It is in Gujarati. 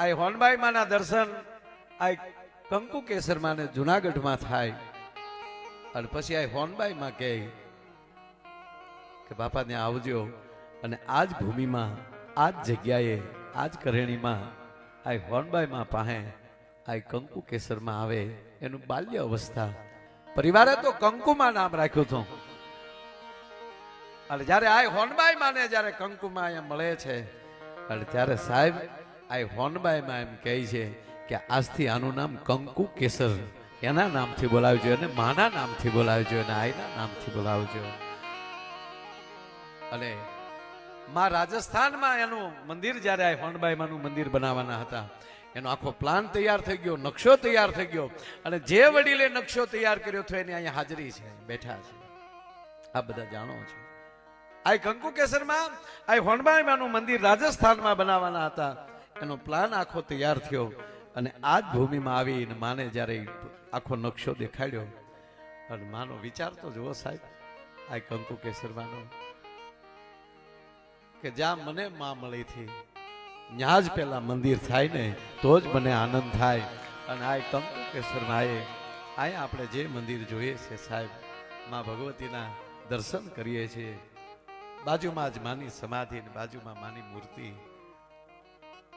આ હોનબાઈ માના દર્શન આ કંકુ કેસર માને જુનાગઢમાં થાય અને પછી આ હોનબાઈ માં કહે કે બાપા ત્યાં આવજો અને આ જ ભૂમિમાં આ જ જગ્યાએ આ જ કરેણીમાં આ હોનબાઈ માં પાસે આ કંકુ કેસરમાં આવે એનું બાલ્ય અવસ્થા પરિવારે તો કંકુમાં નામ રાખ્યું હતું અને જ્યારે આ હોનબાઈ માને જ્યારે કંકુમાં અહીંયા મળે છે અને ત્યારે સાહેબ આ હોનબાઈ માં એમ કહે છે કે આજથી આનું નામ કંકુ કેસર એના નામથી બોલાવજો અને માના નામથી બોલાવજો અને આઈના નામથી બોલાવજો અને માં રાજસ્થાનમાં એનું મંદિર જ્યારે આ હોનબાઈ માનું મંદિર બનાવવાના હતા એનો આખો પ્લાન તૈયાર થઈ ગયો નકશો તૈયાર થઈ ગયો અને જે વડીલે નકશો તૈયાર કર્યો હતો એની અહીંયા હાજરી છે બેઠા છે આ બધા જાણો છો આ કંકુ કેસરમાં આ હોનબાઈ માનું મંદિર રાજસ્થાનમાં બનાવવાના હતા એનો પ્લાન આખો તૈયાર થયો અને આ જ ભૂમિમાં આવીને માને જ્યારે આખો નકશો દેખાડ્યો અને માનો વિચાર તો જુઓ સાહેબ આ કંકુ કેસરમાંનો કે જ્યાં મને માં મળી હતી ત્યાં જ પેલા મંદિર થાય ને તો જ મને આનંદ થાય અને આ કંકુ કેસરમાં અહીંયા આપણે જે મંદિર જોઈએ છે સાહેબ માં ભગવતીના દર્શન કરીએ છીએ બાજુમાં જ માની સમાધિ ને બાજુમાં માની મૂર્તિ